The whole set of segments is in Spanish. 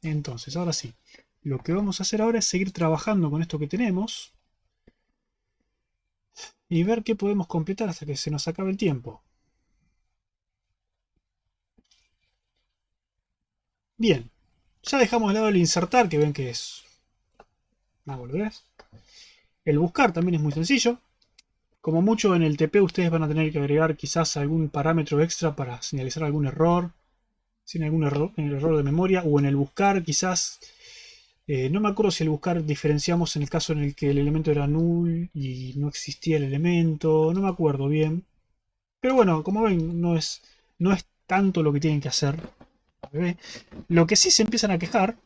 Entonces, ahora sí. Lo que vamos a hacer ahora es seguir trabajando con esto que tenemos y ver qué podemos completar hasta que se nos acabe el tiempo. Bien, ya dejamos de lado el insertar, que ven que es una boludez. El buscar también es muy sencillo. Como mucho en el TP ustedes van a tener que agregar quizás algún parámetro extra para señalizar algún error, sin algún error, en el error de memoria, o en el buscar quizás. No me acuerdo si el buscar diferenciamos en el caso en el que el elemento era null y no existía el elemento, no me acuerdo bien. Pero bueno, como ven, no es tanto lo que tienen que hacer. Lo que sí se empiezan a quejar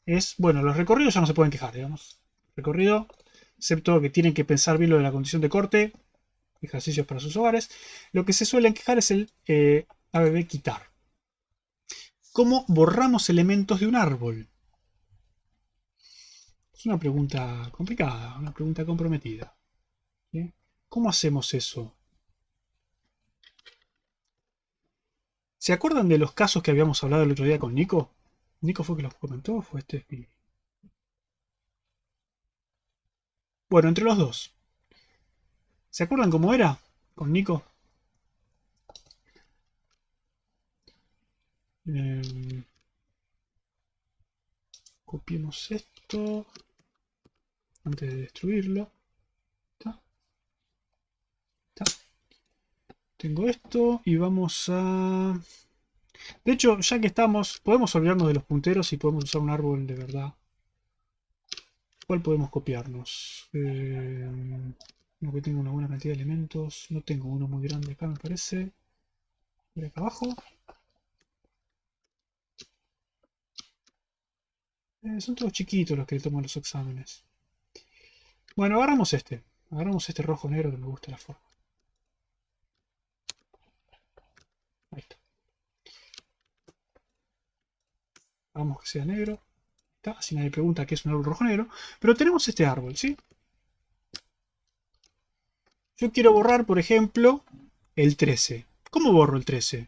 es, bueno, los recorridos ya no se pueden quejar, digamos. Recorrido, excepto que tienen que pensar bien lo de la condición de corte, ejercicios para sus hogares. Lo que se suelen quejar es el ABB quitar. ¿Cómo borramos elementos de un árbol? Es una pregunta complicada, una pregunta comprometida. ¿Sí? ¿Cómo hacemos eso? ¿Se acuerdan de los casos que habíamos hablado el otro día con Nico? ¿Nico fue que los comentó o fue este? Bueno, entre los dos. ¿Se acuerdan cómo era con Nico? Eh, copiemos esto antes de destruirlo. ¿Está? ¿Está? Tengo esto y vamos a... De hecho, ya que estamos, podemos olvidarnos de los punteros y podemos usar un árbol de verdad. ¿Cuál podemos copiarnos? Uno que tenga una buena cantidad de elementos. No tengo uno muy grande acá, me parece. Por acá abajo. Son todos chiquitos los que toman los exámenes. Bueno, agarramos este. Agarramos este rojo negro que me gusta la forma. Ahí está. Hagamos que sea negro. Está. Así nadie pregunta qué es un árbol rojo negro. Pero tenemos este árbol, ¿sí? Yo quiero borrar, por ejemplo, el 13. ¿Cómo borro el 13?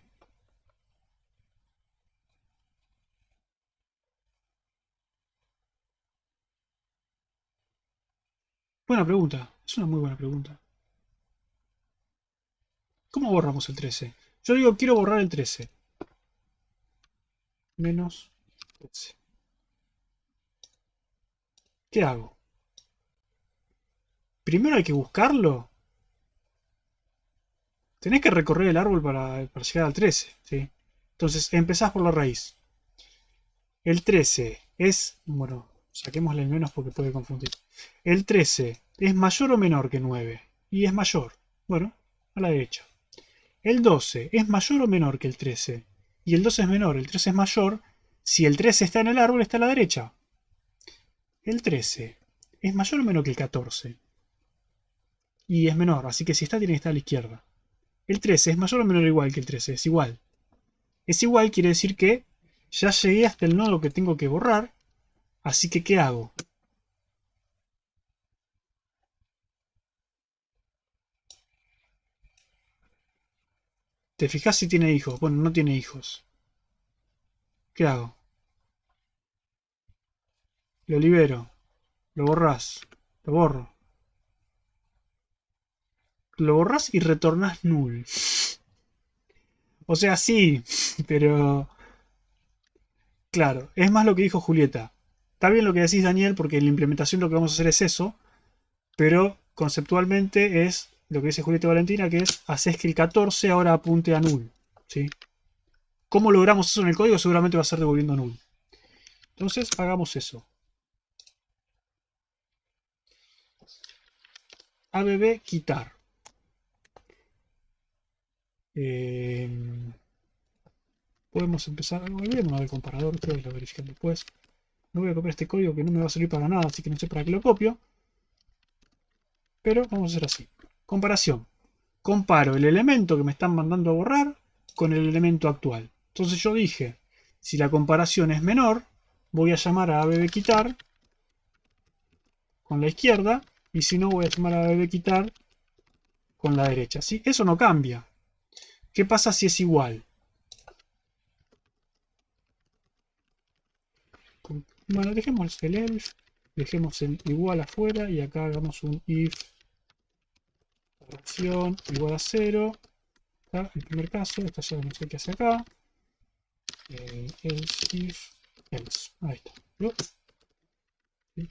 Buena pregunta. Es una muy buena pregunta. ¿Cómo borramos el 13? Yo digo, quiero borrar el 13. Menos 13. ¿Qué hago? Primero hay que buscarlo. Tenés que recorrer el árbol para llegar al 13, ¿sí? Entonces, empezás por la raíz. El 13 es... Bueno, saquémosle el menos porque puede confundir. El 13 es mayor o menor que 9. Y es mayor. Bueno, a la derecha. El 12 es mayor o menor que el 13. Y el 12 es menor, el 13 es mayor. Si el 13 está en el árbol, está a la derecha. El 13 es mayor o menor que el 14. Y es menor, así que si está, tiene que estar a la izquierda. El 13 es mayor o menor o igual que el 13. Es igual. Es igual quiere decir que ya llegué hasta el nodo que tengo que borrar. Así que, ¿qué hago? ¿Te fijas si tiene hijos? Bueno, no tiene hijos. ¿Qué hago? Lo libero. Lo borrás. Lo borro. Lo borrás y retornás null. O sea, sí, pero... Claro, es más lo que dijo Julieta. Está bien lo que decís, Daniel, porque en la implementación lo que vamos a hacer es eso, pero conceptualmente es lo que dice Julieta Valentina, que es haces que el 14 ahora apunte a null. ¿Sí? ¿Cómo logramos eso en el código? Seguramente va a ser devolviendo null. Entonces, hagamos eso. ABB quitar. Eh, podemos empezar. Olvidémonos del comparador, ustedes lo verifican después. No voy a copiar este código que no me va a servir para nada, así que no sé para qué lo copio. Pero vamos a hacer así. Comparación. Comparo el elemento que me están mandando a borrar con el elemento actual. Entonces yo dije, si la comparación es menor, voy a llamar a quitar con la izquierda, y si no, voy a llamar a quitar con la derecha. ¿Sí? Eso no cambia. ¿Qué pasa si es igual? Bueno, dejemos el elf, dejemos el igual afuera y acá hagamos un if relación igual a 0. Acá, el primer caso, esta ya no sé qué hace acá. Else if else. Ahí está. ¿Sí?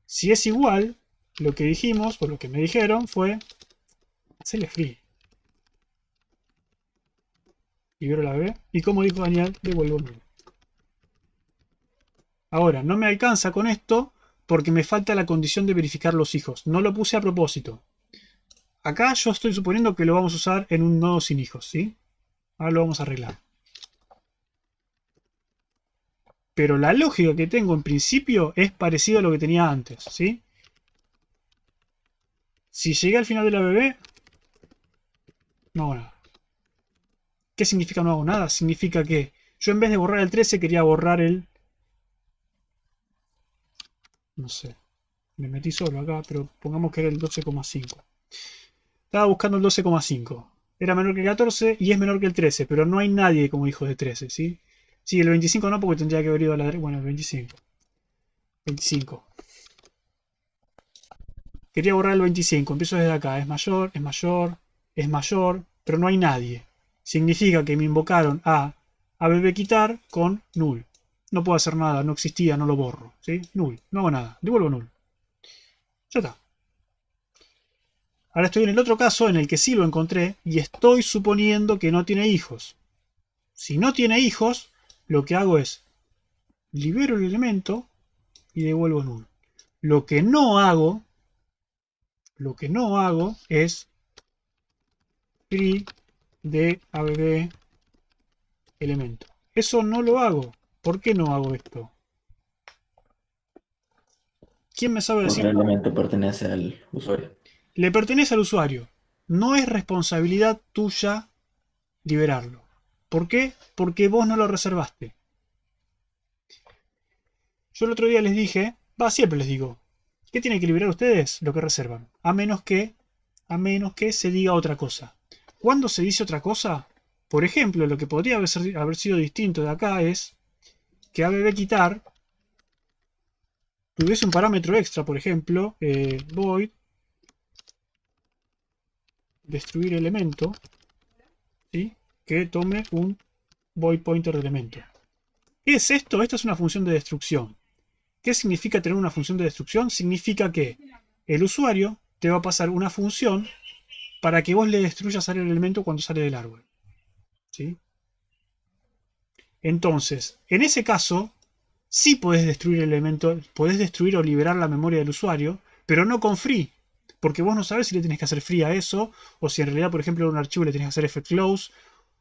Si es igual, lo que dijimos, o lo que me dijeron, fue hacerle free. Libero la B. Y como dijo Daniel, devuelvo el 1. Ahora, no me alcanza con esto porque me falta la condición de verificar los hijos. No lo puse a propósito. Acá yo estoy suponiendo que lo vamos a usar en un nodo sin hijos, ¿sí? Ahora lo vamos a arreglar. Pero la lógica que tengo en principio es parecida a lo que tenía antes, ¿sí? Si llegué al final de la BB, no hago nada. ¿Qué significa no hago nada? Significa que yo en vez de borrar el 13 quería borrar el... No sé. Me metí solo acá, pero pongamos que era el 12,5. Estaba buscando el 12,5. Era menor que el 14 y es menor que el 13, pero no hay nadie como hijo de 13, ¿sí? Sí, el 25 no, porque tendría que haber ido a la derecha. Bueno, el 25. 25. Quería borrar el 25. Empiezo desde acá. Es mayor, es mayor, es mayor, pero no hay nadie. Significa que me invocaron a ABB quitar con null. No puedo hacer nada, no existía, no lo borro. ¿Sí? Null. No hago nada. Devuelvo null. Ya está. Ahora estoy en el otro caso en el que sí lo encontré y estoy suponiendo que no tiene hijos. Si no tiene hijos, lo que hago es libero el elemento y devuelvo null. Lo que no hago es free de ABB elemento. Eso no lo hago. ¿Por qué no hago esto? ¿Quién me sabe Porque decir? el elemento pertenece al usuario. Le pertenece al usuario. No es responsabilidad tuya liberarlo. ¿Por qué? Porque vos no lo reservaste. Yo el otro día les dije, siempre les digo, ¿qué tienen que liberar ustedes? Lo que reservan. A menos que se diga otra cosa. ¿Cuándo se dice otra cosa? Por ejemplo, lo que podría haber sido distinto de acá es que ABB quitar tuviese un parámetro extra, por ejemplo, void destruir elemento, ¿sí? Que tome un void pointer de elemento. ¿Qué es esto? Esta es una función de destrucción. ¿Qué significa tener una función de destrucción? Significa que el usuario te va a pasar una función para que vos le destruyas al elemento cuando sale del árbol. ¿Sí? Entonces, en ese caso, sí podés destruir el elemento, podés destruir o liberar la memoria del usuario, pero no con free. Porque vos no sabés si le tenés que hacer free a eso, o si en realidad, por ejemplo, en un archivo le tenés que hacer fclose,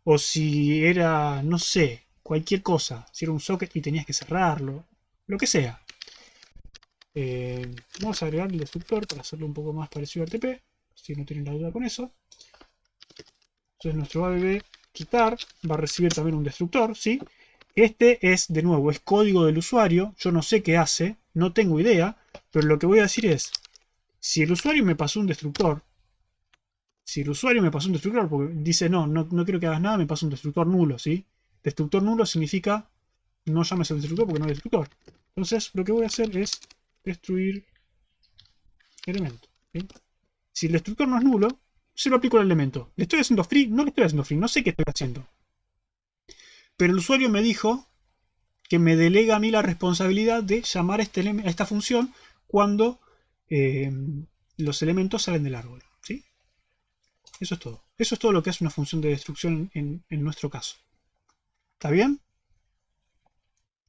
o si era, no sé, cualquier cosa. Si era un socket y tenías que cerrarlo, lo que sea. Vamos a agregar el destructor para hacerlo un poco más parecido al TP, si no tienen la duda con eso. Entonces nuestro ABB quitar va a recibir también un destructor, ¿sí? Este es, de nuevo, es código del usuario. Yo no sé qué hace, no tengo idea, pero lo que voy a decir es, si el usuario me pasó un destructor, porque dice, no quiero que hagas nada, me pasa un destructor nulo, ¿sí? Destructor nulo significa, no llames al destructor porque no es destructor. Entonces, lo que voy a hacer es destruir elemento, ¿sí? Si el destructor no es nulo, se lo aplico al elemento. ¿Le estoy haciendo free? No le estoy haciendo free, no sé qué estoy haciendo. Pero el usuario me dijo que me delega a mí la responsabilidad de llamar a esta función cuando eh, los elementos salen del árbol. ¿Sí? Eso es todo. Eso es todo lo que hace una función de destrucción en nuestro caso. ¿Está bien?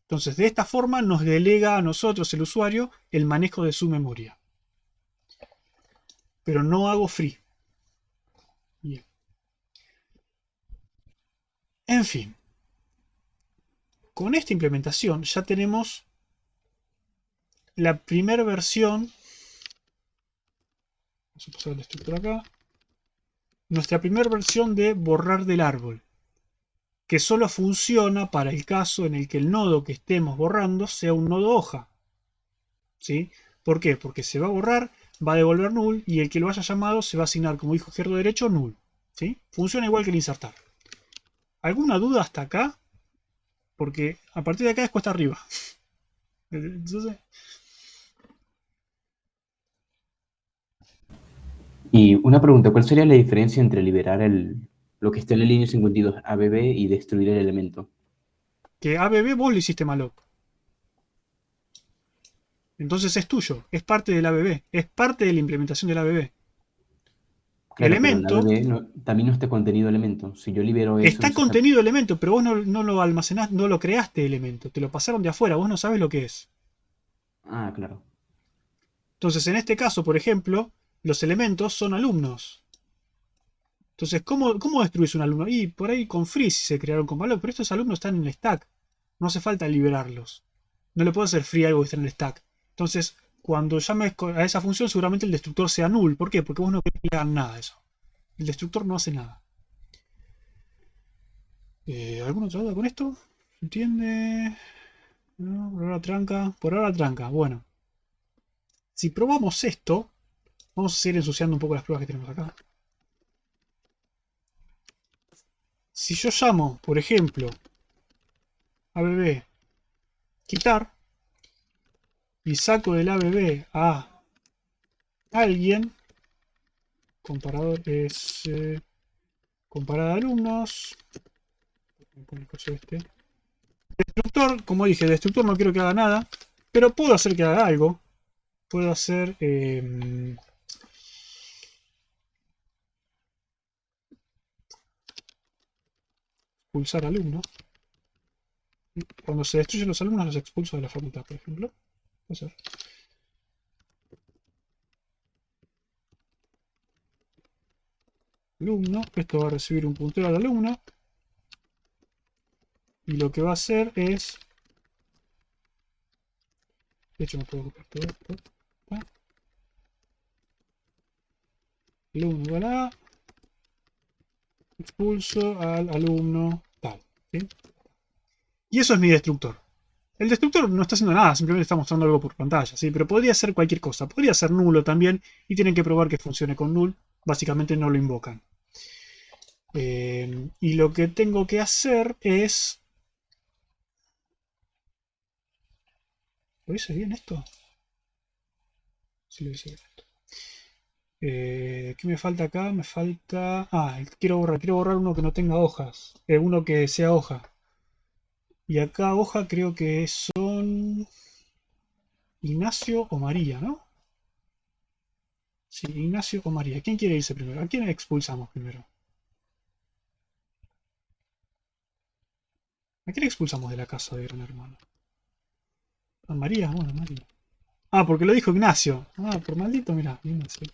Entonces, de esta forma nos delega a nosotros, el usuario, el manejo de su memoria. Pero no hago free. Bien. En fin. Con esta implementación ya tenemos la primera versión. Vamos a pasar el destructor acá. Nuestra primera versión de borrar del árbol, que solo funciona para el caso en el que el nodo que estemos borrando sea un nodo hoja. ¿Sí? ¿Por qué? Porque se va a borrar, va a devolver null y el que lo haya llamado se va a asignar como hijo izquierdo derecho null. ¿Sí? Funciona igual que el insertar. ¿Alguna duda hasta acá? Porque a partir de acá es cuesta arriba. Entonces, Y una pregunta, ¿cuál sería la diferencia entre liberar lo que está en la línea 52 ABB y destruir el elemento? que ABB vos lo hiciste malloc. Entonces es tuyo, es parte del ABB, es parte de la implementación del ABB. Claro, pero en Elemento ABB también no está contenido elemento. Si yo libero eso, está eso está... contenido elemento, pero vos no lo almacenás, no lo creaste elemento, te lo pasaron de afuera, vos no sabes lo que es. Ah, claro. Entonces, en este caso, por ejemplo, los elementos son alumnos. Entonces, ¿cómo destruís un alumno? Y por ahí con free si se crearon con valor, pero estos alumnos están en el stack. No hace falta liberarlos. No le puedo hacer free algo que está en el stack. Entonces, cuando llames a esa función, seguramente el destructor sea null. ¿Por qué? Porque vos no querés que le hagan nada a eso. El destructor no hace nada. ¿Alguna otra duda con esto? ¿Se entiende? No, por ahora tranca. Por ahora tranca. Bueno. Si probamos esto, vamos a seguir ensuciando un poco las pruebas que tenemos acá. Si yo llamo, por ejemplo, ABB quitar y saco del ABB a alguien, comparador es comparar alumnos, el caso este. Destructor, como dije, el destructor no quiero que haga nada, pero puedo hacer que haga algo. Puedo hacer expulsar alumnos. Cuando se destruyen los alumnos los expulso de la facultad, por ejemplo. Puedo hacer. Alumno, esto va a recibir un puntero al alumno. Y lo que va a hacer es... De hecho, no puedo copiar todo esto. Alumno igual a... Expulso al alumno tal. ¿Sí? Y eso es mi destructor. El destructor no está haciendo nada, simplemente está mostrando algo por pantalla, ¿sí? Pero podría ser cualquier cosa. Podría ser nulo también y tienen que probar que funcione con null. Básicamente no lo invocan. Y lo que tengo que hacer es... ¿Lo hice bien esto? Sí, lo hice bien esto. ¿Qué me falta acá? Me falta... Ah, quiero borrar uno que no tenga hojas. Uno que sea hoja. Y acá hoja creo que son... Ignacio o María, ¿no? Sí, Ignacio o María. ¿Quién quiere irse primero? ¿A quién expulsamos primero? ¿A quién expulsamos de la casa de Gran Hermano? A María, bueno, María. Ah, porque lo dijo Ignacio. Ah, por maldito, mirá, Ignacio.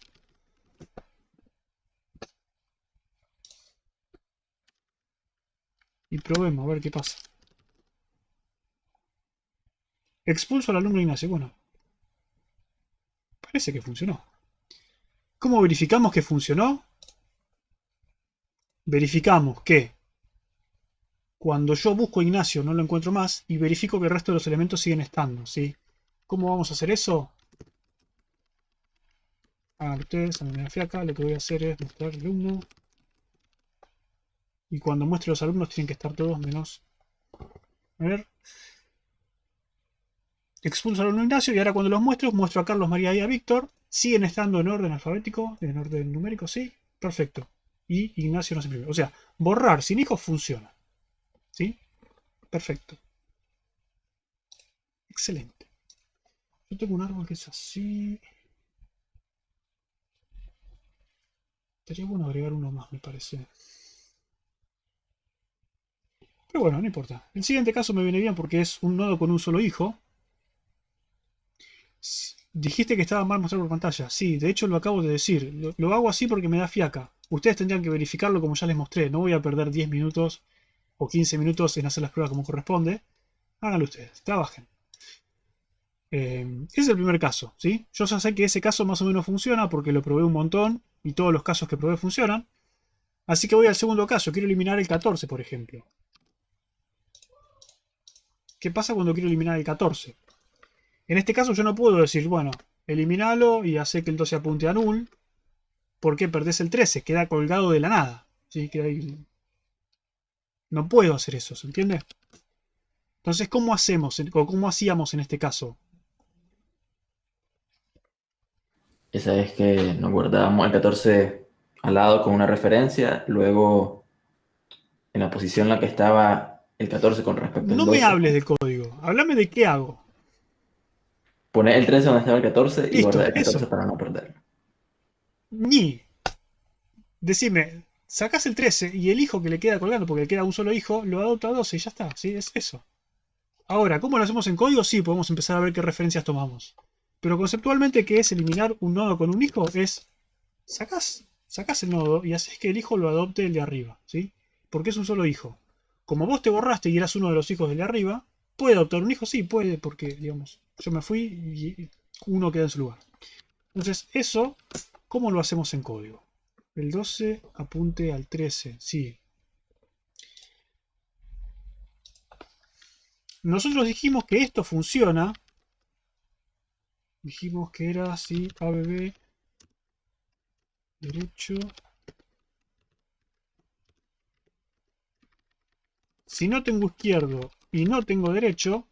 Y probemos a ver qué pasa. Expulso al alumno Ignacio. Bueno, parece que funcionó. ¿Cómo verificamos que funcionó? Verificamos que cuando yo busco a Ignacio no lo encuentro más y verifico que el resto de los elementos siguen estando, ¿sí? ¿Cómo vamos a hacer eso? Hagan ustedes, a mí me da fiaca. Lo que voy a hacer es mostrar el alumno. Y cuando muestre los alumnos tienen que estar todos menos... A ver. Expulso al alumno Ignacio y ahora cuando los muestro a Carlos, María y a Víctor. Siguen estando en orden alfabético, en orden numérico, sí. Perfecto. Y Ignacio no se imprime. O sea, borrar sin hijos funciona. ¿Sí? Perfecto. Excelente. Yo tengo un árbol que es así. Estaría bueno agregar uno más, me parece. Pero bueno, no importa. El siguiente caso me viene bien porque es un nodo con un solo hijo. Dijiste que estaba mal mostrar por pantalla. Sí, de hecho lo acabo de decir. Lo hago así porque me da fiaca. Ustedes tendrían que verificarlo como ya les mostré. No voy a perder 10 minutos o 15 minutos en hacer las pruebas como corresponde. Háganlo ustedes, trabajen. Ese es el primer caso, ¿sí? Yo ya sé que ese caso más o menos funciona porque lo probé un montón y todos los casos que probé funcionan. Así que voy al segundo caso. Quiero eliminar el 14, por ejemplo. ¿Qué pasa cuando quiero eliminar el 14? En este caso yo no puedo decir, bueno, eliminalo y hacer que el 12 apunte a null. ¿Por qué perdés el 13? Queda colgado de la nada. ¿Sí? Queda ahí. No puedo hacer eso, ¿se entiende? Entonces, ¿cómo hacemos? O ¿cómo hacíamos en este caso? Esa es que nos guardábamos el 14 al lado con una referencia, luego en la posición en la que estaba el 14 con respecto al No me 12, hables de código. Háblame de qué hago. poner el 13 donde estaba el 14 y guardar Listo, el 14 eso. para no perderlo. Ni. Decime, sacás el 13 y el hijo que le queda colgando, porque le queda un solo hijo, lo adopta a 12 y ya está. ¿Sí? Es eso. Ahora, ¿cómo lo hacemos en código? Sí, podemos empezar a ver qué referencias tomamos. Pero conceptualmente, ¿qué es eliminar un nodo con un hijo? Es sacás el nodo y haces que el hijo lo adopte el de arriba, ¿sí? Porque es un solo hijo. Como vos te borraste y eras uno de los hijos del de arriba, ¿puede adoptar un hijo? Sí, puede, porque, digamos, yo me fui y uno queda en su lugar. Entonces, eso, ¿cómo lo hacemos en código? El 12 apunte al 13, sí. Nosotros dijimos que esto funciona. Dijimos que era así, ABB, derecho. Si no tengo izquierdo y no tengo derecho,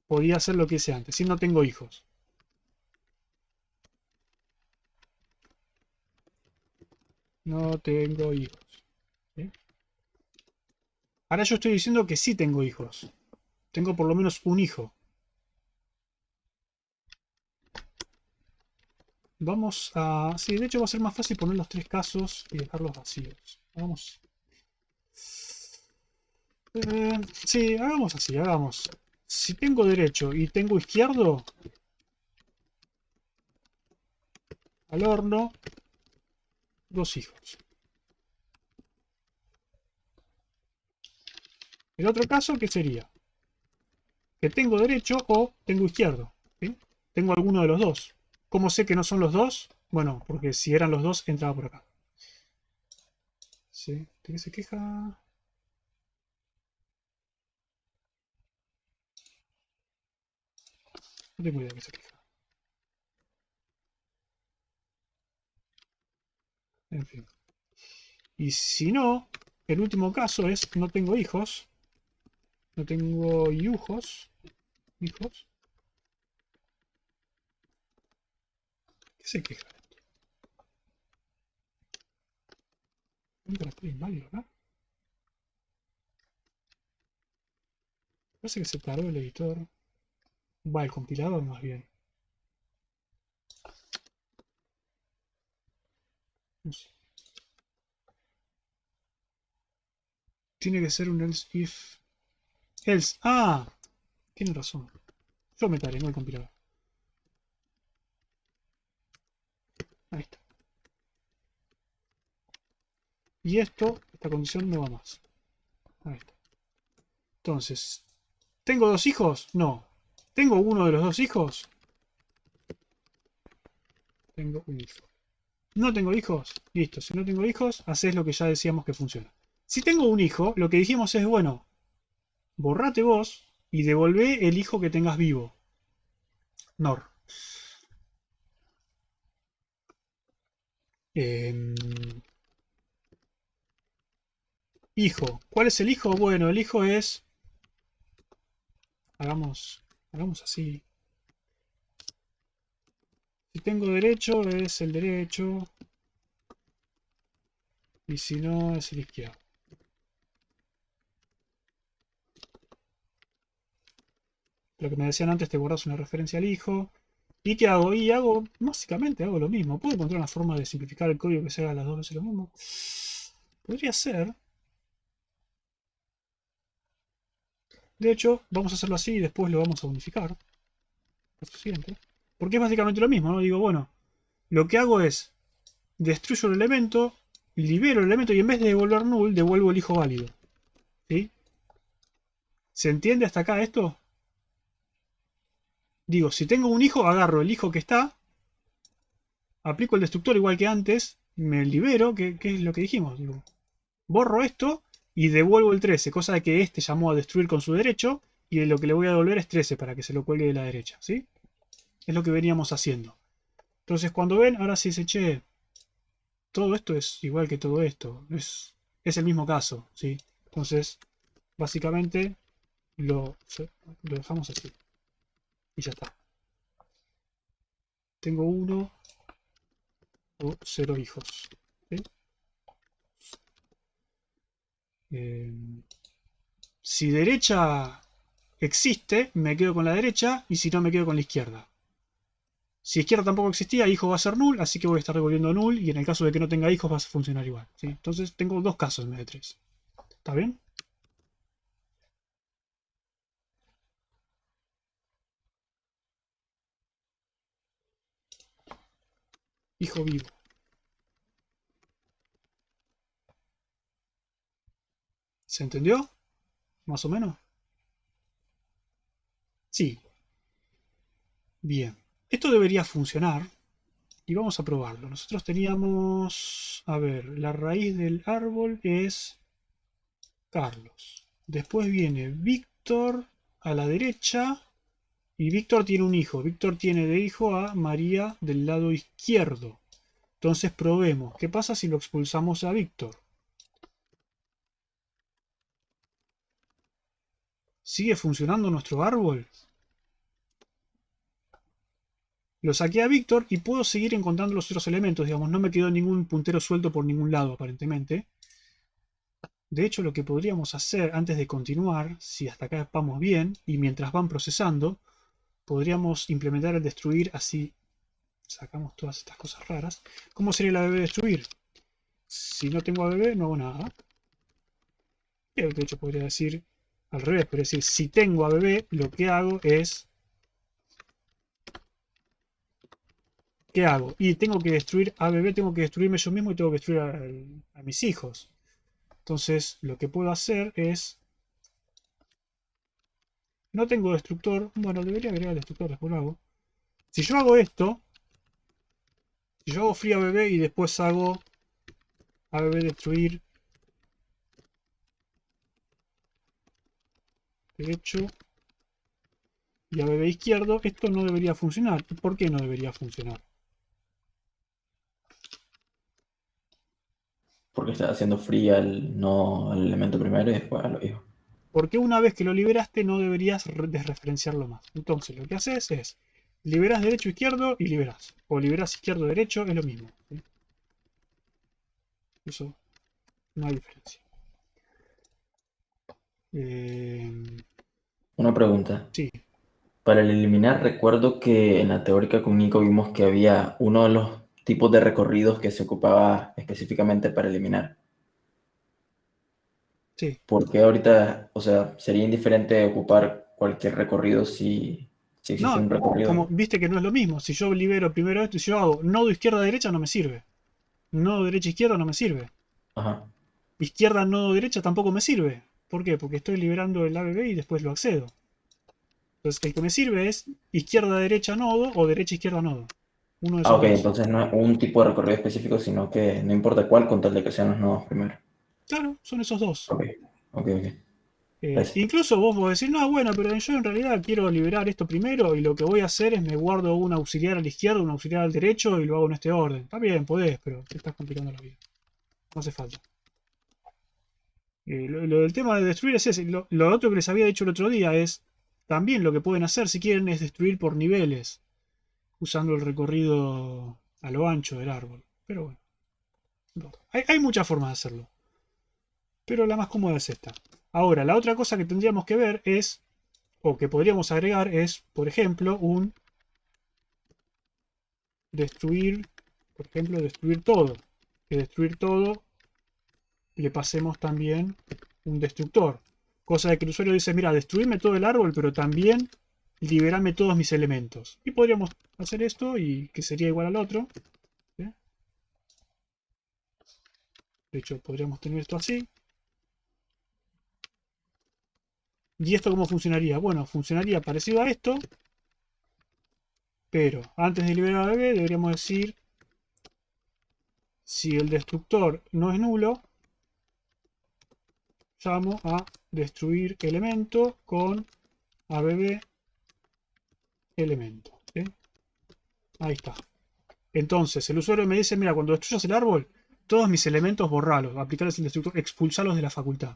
podía hacer lo que hice antes. Si no tengo hijos. No tengo hijos. ¿Sí? Ahora yo estoy diciendo que sí tengo hijos. Tengo por lo menos un hijo. Vamos a... Sí, de hecho va a ser más fácil poner los tres casos y dejarlos vacíos. Vamos. Sí, hagamos así, hagamos. Si tengo derecho y tengo izquierdo, al horno, dos hijos. El otro caso, ¿qué sería? Que tengo derecho o tengo izquierdo. ¿Sí? Tengo alguno de los dos. ¿Cómo sé que no son los dos? Bueno, porque si eran los dos, entraba por acá. ¿Sí? ¿De qué se queja? No tengo idea de qué se queja. En fin. Y si no, el último caso es no tengo hijos. No tengo hijos. Hijos. ¿Qué se queja? Un carácter inválido, ¿no? Parece que se tardó el editor. Va, el compilador más bien. No sé. Tiene que ser un else if. Else. Ah, tiene razón. Yo me tardé, no el compilador. Ahí está. Y esto, esta condición no va más. Ahí está. Entonces, ¿tengo dos hijos? No. ¿Tengo uno de los dos hijos? Tengo un hijo. ¿No tengo hijos? Listo. Si no tengo hijos, haces lo que ya decíamos que funciona. Si tengo un hijo, lo que dijimos es, bueno, borrate vos y devolvé el hijo que tengas vivo. Nor. Em, hijo. ¿Cuál es el hijo? Bueno, el hijo es... hagamos así. Si tengo derecho, es el derecho. Y si no, es el izquierdo. Lo que me decían antes, te guardas una referencia al hijo. ¿Y qué hago? Y hago, básicamente hago lo mismo. ¿Puedo encontrar una forma de simplificar el código que se haga las dos veces lo mismo? Podría ser. De hecho, vamos a hacerlo así y después lo vamos a unificar. Lo siguiente. Porque es básicamente lo mismo, ¿no? Digo, bueno, lo que hago es, destruyo el elemento, libero el elemento y en vez de devolver null, devuelvo el hijo válido. ¿Sí? ¿Se entiende hasta acá esto? Digo, si tengo un hijo, agarro el hijo que está, aplico el destructor igual que antes, me libero, que es lo que dijimos. Digo, borro esto y devuelvo el 13, cosa de que este llamó a destruir con su derecho y de lo que le voy a devolver es 13 para que se lo cuelgue de la derecha. ¿Sí? Es lo que veníamos haciendo. Entonces cuando ven, ahora sí se che, todo esto es igual que todo esto. Es el mismo caso. ¿Sí? Entonces, básicamente, lo dejamos así. Y ya está. Tengo 1 o 0 hijos. ¿Sí? Si derecha existe, me quedo con la derecha, y si no, me quedo con la izquierda. Si izquierda tampoco existía, hijo va a ser null, así que voy a estar devolviendo null, y en el caso de que no tenga hijos va a funcionar igual. ¿Sí? Entonces tengo 2 casos en vez de 3. ¿Está bien? Hijo vivo. ¿Se entendió? ¿Más o menos? Sí. Bien. Esto debería funcionar. Y vamos a probarlo. Nosotros teníamos... A ver, la raíz del árbol es Carlos. Después viene Víctor a la derecha. Y Víctor tiene un hijo. Víctor tiene de hijo a María del lado izquierdo. Entonces probemos. ¿Qué pasa si lo expulsamos a Víctor? ¿Sigue funcionando nuestro árbol? Lo saqué a Víctor y puedo seguir encontrando los otros elementos. Digamos, no me quedó ningún puntero suelto por ningún lado, aparentemente. De hecho, lo que podríamos hacer antes de continuar, si hasta acá vamos bien, y mientras van procesando, podríamos implementar el destruir, así sacamos todas estas cosas raras. ¿Cómo sería la bebé destruir? Si no tengo a bebé, no hago nada. De hecho, podría decir al revés, pero es decir, si tengo a bebé, lo que hago es... ¿Qué hago? Y tengo que destruir a bebé, tengo que destruirme yo mismo y tengo que destruir a mis hijos. Entonces, lo que puedo hacer es... No tengo destructor. Bueno, debería agregar el destructor, después lo hago. Si yo hago esto, si yo hago free a bebé y después hago a bebé destruir derecho y a bebé izquierdo, esto no debería funcionar. ¿Por qué no debería funcionar? Porque está haciendo free al, no, al elemento primero y después a los hijos. Porque una vez que lo liberaste no deberías desreferenciarlo más. Entonces lo que haces es liberas derecho izquierdo y liberas. O liberas izquierdo derecho, es lo mismo. ¿Sí? Eso no hay diferencia. Una pregunta. Sí, Para el eliminar, recuerdo que en la teórica con Nico vimos que había uno de los tipos de recorridos que se ocupaba específicamente para eliminar. sí. ¿Por qué ahorita, o sea, sería indiferente ocupar cualquier recorrido si existe No, un recorrido? como viste que no es lo mismo. Si yo libero primero esto y si yo hago nodo izquierda-derecha no me sirve. Nodo derecha-izquierda no me sirve. Ajá. Izquierda nodo derecha tampoco me sirve. ¿Por qué? Porque estoy liberando el ABB y después lo accedo. Entonces el que me sirve es izquierda-derecha nodo o derecha-izquierda nodo. Uno de Ah, esos ok, dos. entonces no es un tipo de recorrido específico, sino que no importa cuál, con tal de que sean los nodos primero. Claro, son esos dos. Ok, ok. Gracias. Incluso vos podés decir, no, bueno, pero yo en realidad quiero liberar esto primero y lo que voy a hacer es me guardo un auxiliar a la izquierda, un auxiliar al derecho y lo hago en este orden. Está bien, podés, pero te estás complicando la vida. No hace falta. Lo del tema de destruir es ese. Lo otro que les había dicho el otro día es, también lo que pueden hacer si quieren es destruir por niveles, usando el recorrido a lo ancho del árbol. Pero bueno, no. Hay muchas formas de hacerlo. Pero la más cómoda es esta. Ahora, la otra cosa que tendríamos que ver es, o que podríamos agregar es, por ejemplo, un destruir, por ejemplo, destruir todo. Que destruir todo le pasemos también un destructor. Cosa de que el usuario dice, mira, destruirme todo el árbol, pero también liberarme todos mis elementos. Y podríamos hacer esto y que sería igual al otro. ¿Sí? De hecho, podríamos tener esto así. ¿Y esto cómo funcionaría? Bueno, funcionaría parecido a esto. Pero antes de liberar a bebé deberíamos decir, si el destructor no es nulo, llamo a destruir elemento con abb elemento. ¿Sí? Ahí está. Entonces, el usuario me dice, mira, cuando destruyas el árbol, todos mis elementos borralos, aplicarles el destructor, expulsarlos de la facultad.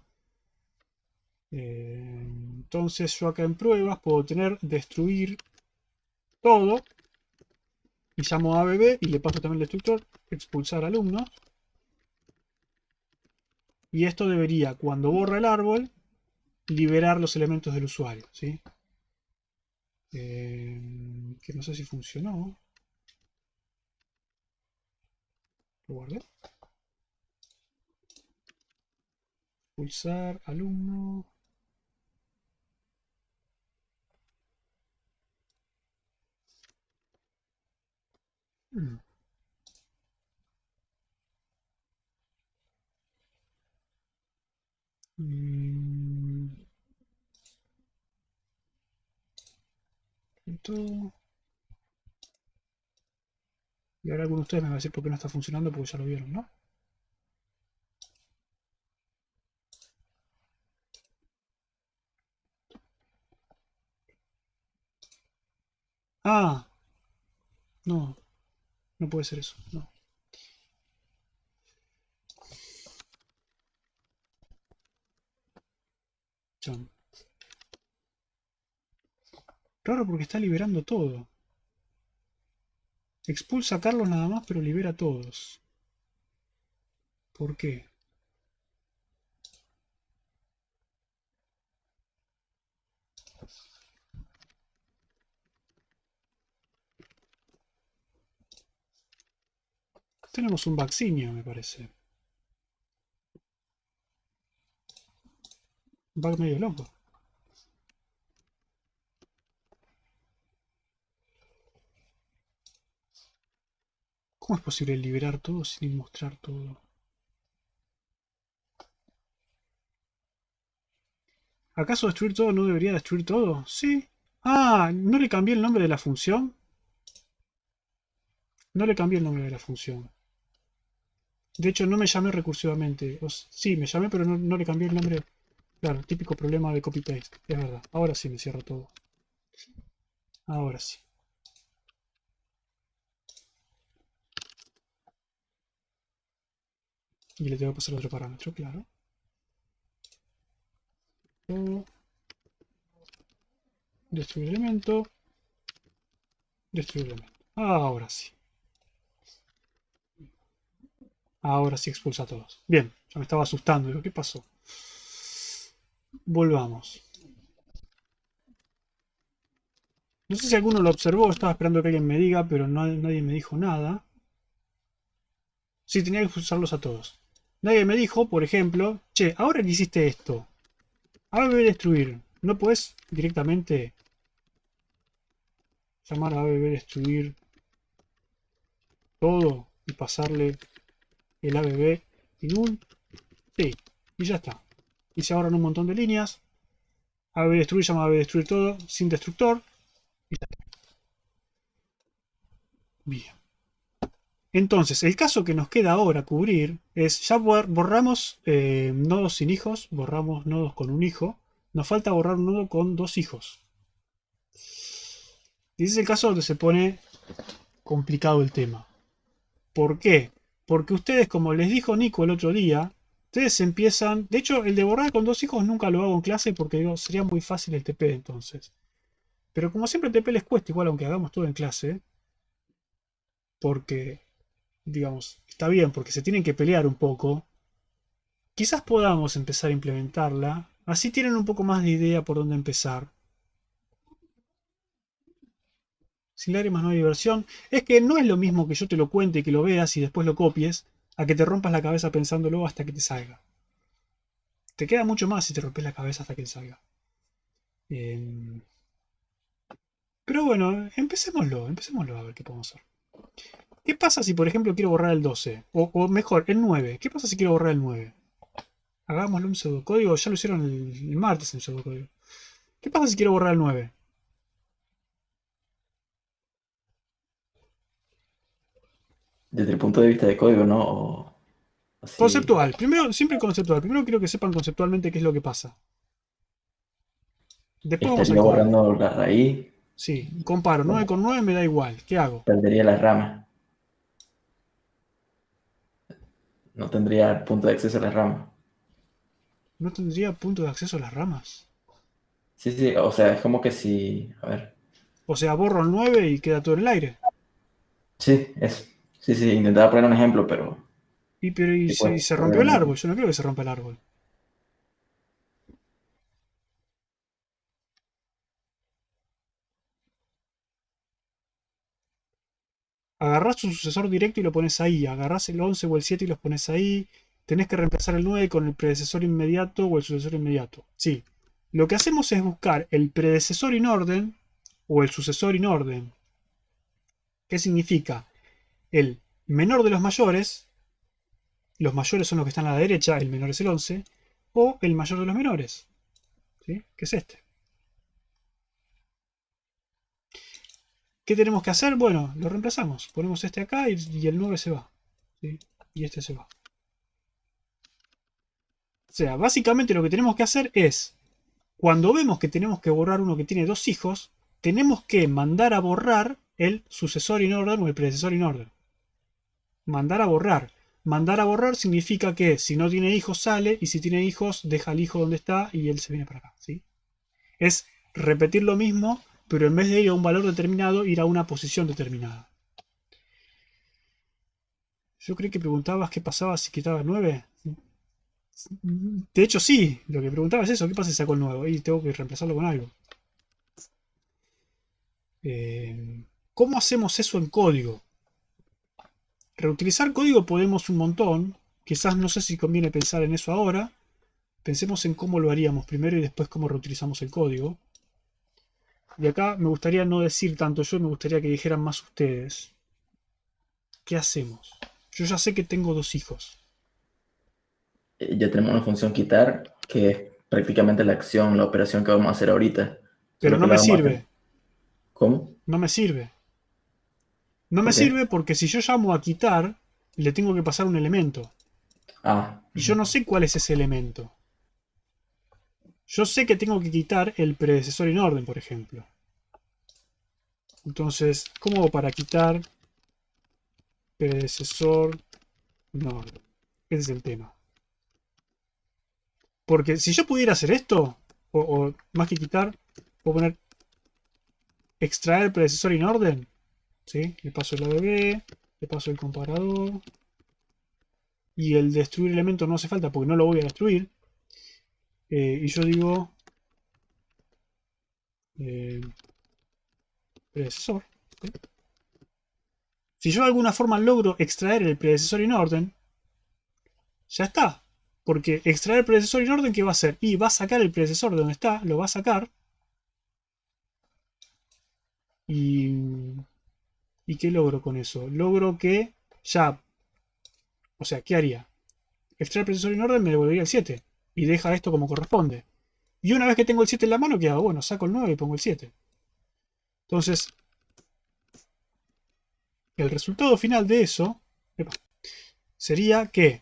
Entonces yo acá en pruebas puedo tener destruir todo. Y llamo a ABB y le paso también el destructor, expulsar alumnos. Y esto debería, cuando borra el árbol, liberar los elementos del usuario, ¿sí? Que no sé si funcionó. Lo guardé. Pulsar, alumno. Hmm. Mm, todo. Y ahora alguno de ustedes me va a decir por qué no está funcionando, porque ya lo vieron, ¿no? Ah, no, no puede ser eso, no. Chan. Raro porque está liberando todo. Expulsa a Carlos nada más, pero libera a todos. ¿Por qué? Tenemos un vaccinio, me parece. Un bug medio loco. ¿Cómo es posible liberar todo sin mostrar todo? ¿Acaso destruir todo no debería destruir todo? Sí. Ah, ¿no le cambié el nombre de la función? No le cambié el nombre de la función. De hecho, no me llamé recursivamente. Sí, me llamé, pero no le cambié el nombre. Claro, típico problema de copy-paste. Es verdad. Ahora sí me cierra todo. Ahora sí. Y le tengo que pasar otro parámetro, claro. Todo. Destruir elemento. Destruir elemento. Ahora sí. Ahora sí expulsa a todos. Bien, ya me estaba asustando. Digo, ¿qué pasó? Volvamos. No sé si alguno lo observó, estaba esperando que alguien me diga, pero nadie me dijo nada. Sí, tenía que expulsarlos a todos. Nadie me dijo, por ejemplo, che, ahora que hiciste esto, ABB destruir, ¿no puedes directamente llamar a ABB destruir todo y pasarle el ABB inul? Sí, y ya está. Y se ahorran un montón de líneas. ABB destruir llama a ABB destruir todo sin destructor. Y ya está. Bien. Entonces, el caso que nos queda ahora cubrir es, ya borramos nodos sin hijos, borramos nodos con un hijo, nos falta borrar un nodo con dos hijos. Y ese es el caso donde se pone complicado el tema. ¿Por qué? Porque ustedes, como les dijo Nico el otro día, ustedes empiezan... De hecho, el de borrar con dos hijos nunca lo hago en clase porque digo, sería muy fácil el TP entonces. Pero como siempre el TP les cuesta igual aunque hagamos todo en clase, porque, digamos, está bien, porque se tienen que pelear un poco, quizás podamos empezar a implementarla. Así tienen un poco más de idea por dónde empezar. Sin lágrimas no hay diversión. Es que no es lo mismo que yo te lo cuente y que lo veas y después lo copies, a que te rompas la cabeza pensándolo hasta que te salga. Te queda mucho más si te rompes la cabeza hasta que te salga. Eh, pero bueno, empecémoslo a ver qué podemos hacer. ¿Qué pasa si, por ejemplo, quiero borrar el 12? O mejor, el 9. ¿Qué pasa si quiero borrar el 9? Hagámosle un pseudocódigo. Ya lo hicieron el martes en pseudocódigo. ¿Qué pasa si quiero borrar el 9? Desde el punto de vista de código, ¿no? O así Conceptual. Primero, siempre conceptual. Primero quiero que sepan conceptualmente qué es lo que pasa. Después vamos al estaría código. borrando la raíz, Sí, comparo. 9 como con 9 me da igual. ¿Qué hago? perdería las ramas. No tendría punto de acceso a las ramas. ¿No tendría punto de acceso a las ramas? Sí, sí, o sea, es como que si, a ver, O sea, borro el 9 y queda todo en el aire. sí, es, sí, sí, intentaba poner un ejemplo, pero Pero sí, y pues, se rompió el obviamente. árbol. Yo no creo que se rompa el árbol. Agarrás un sucesor directo y lo pones ahí. Agarrás el 11 o el 7 y los pones ahí. Tenés que reemplazar el 9 con el predecesor inmediato o el sucesor inmediato. Sí. Lo que hacemos es buscar el predecesor in orden o el sucesor in orden. ¿Qué significa? El menor de los mayores son los que están a la derecha, el menor es el 11, o el mayor de los menores, ¿sí? Que es este. ¿Qué tenemos que hacer? Bueno, lo reemplazamos. Ponemos este acá y el 9 se va, ¿sí? Y este se va. O sea, básicamente lo que tenemos que hacer es, cuando vemos que tenemos que borrar uno que tiene dos hijos, tenemos que mandar a borrar el sucesor in orden o el predecesor in orden. Mandar a borrar. Mandar a borrar significa que si no tiene hijos sale y si tiene hijos deja al hijo donde está y él se viene para acá, ¿sí? Es repetir lo mismo, pero en vez de ir a un valor determinado, ir a una posición determinada. Yo creí que preguntabas qué pasaba si quitaba el 9. De hecho, sí, lo que preguntaba es eso, ¿qué pasa si saco el 9? Y tengo que reemplazarlo con algo. ¿Cómo hacemos eso en código? Reutilizar código podemos un montón. Quizás no sé si conviene pensar en eso ahora. Pensemos en cómo lo haríamos primero y después cómo reutilizamos el código. Y acá me gustaría no decir tanto yo, me gustaría que dijeran más ustedes. ¿Qué hacemos? Yo ya sé que tengo dos hijos. Ya tenemos una función quitar, que es prácticamente la acción, la operación que vamos a hacer ahorita. Pero Solo no que la me vamos a hacer. sirve. ¿Cómo? No me sirve. No me ¿Por qué? sirve porque si yo llamo a quitar, le tengo que pasar un elemento. Ah, Y yo no sé cuál es ese elemento. Yo sé que tengo que quitar el predecesor en orden, por ejemplo. Entonces, ¿cómo hago para quitar predecesor en orden? Ese es el tema. Porque si yo pudiera hacer esto, o más que quitar, puedo poner extraer predecesor en orden. ¿Sí? Le paso el ABB, le paso el comparador. Y el destruir elemento no hace falta porque no lo voy a destruir. Y yo digo eh, predecesor. ¿Sí? Si yo de alguna forma logro extraer el predecesor en orden, ya está. Porque extraer el predecesor en orden, ¿qué va a hacer? Y va a sacar el predecesor de donde está, lo va a sacar. ¿Y, ¿y qué logro con eso? Logro que ya... O sea, ¿qué haría? Extraer el predecesor en orden me devolvería el 7. Y deja esto como corresponde. Y una vez que tengo el 7 en la mano, ¿qué hago? Bueno, saco el 9 y pongo el 7. Entonces, el resultado final de eso sería que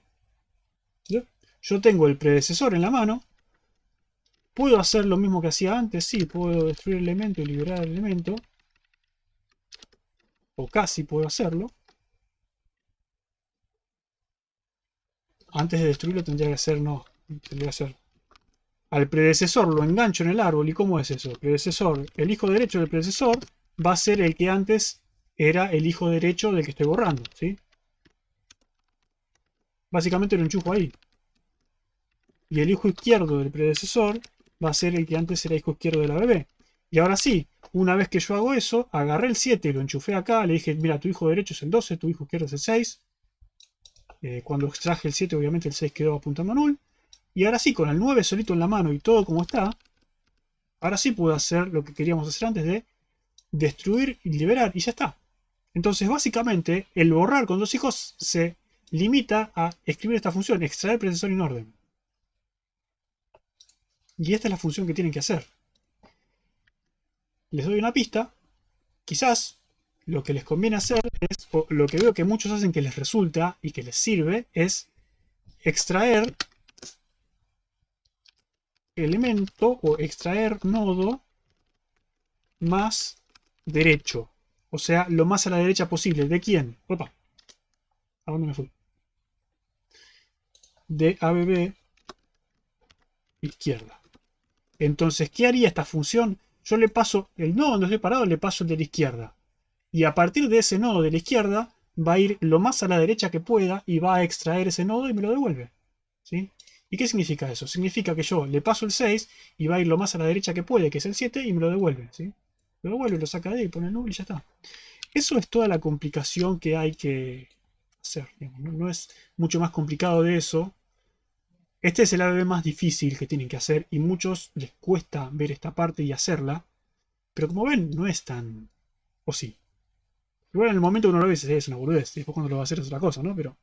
yo tengo el predecesor en la mano. ¿Puedo hacer lo mismo que hacía antes? Sí, puedo destruir el elemento y liberar el elemento. O casi puedo hacerlo. Antes de destruirlo tendría que hacer, no, tendría que hacer. Al predecesor lo engancho en el árbol. ¿Y cómo es eso? El predecesor, el hijo derecho del predecesor va a ser el que antes era el hijo derecho del que estoy borrando, ¿sí? Básicamente lo enchufo ahí. Y el hijo izquierdo del predecesor va a ser el que antes era hijo izquierdo de la bebé. Y ahora sí, una vez que yo hago eso, agarré el 7 y lo enchufé acá, le dije, mira, tu hijo derecho es el 12, tu hijo izquierdo es el 6. Cuando extraje el 7, obviamente el 6 quedó apuntando a null. Y ahora sí, con el 9 solito en la mano y todo como está, ahora sí puedo hacer lo que queríamos hacer antes de destruir y liberar, y ya está. Entonces, básicamente, el borrar con dos hijos se limita a escribir esta función, extraer predecesor en orden. Y esta es la función que tienen que hacer. Les doy una pista. Quizás lo que les conviene hacer es, o lo que veo que muchos hacen que les resulta y que les sirve, es extraer elemento o extraer nodo más derecho. O sea, lo más a la derecha posible. ¿De quién? Opa, ¿a dónde me fui? De ABB izquierda. Entonces, ¿qué haría esta función? Yo le paso el nodo donde estoy parado, le paso el de la izquierda. Y a partir de ese nodo de la izquierda, va a ir lo más a la derecha que pueda y va a extraer ese nodo y me lo devuelve. ¿Sí? ¿Y qué significa eso? Significa que yo le paso el 6 y va a ir lo más a la derecha que puede, que es el 7, y me lo devuelve. ¿Sí? Lo devuelve, lo saca de ahí, pone el null y ya está. Eso es toda la complicación que hay que hacer. No es mucho más complicado de eso. Este es el ABB más difícil que tienen que hacer y muchos les cuesta ver esta parte y hacerla. Pero como ven, no es tan... O sí. Igual en el momento que uno lo ve es una boludez. Después cuando lo va a hacer es otra cosa, ¿no? Pero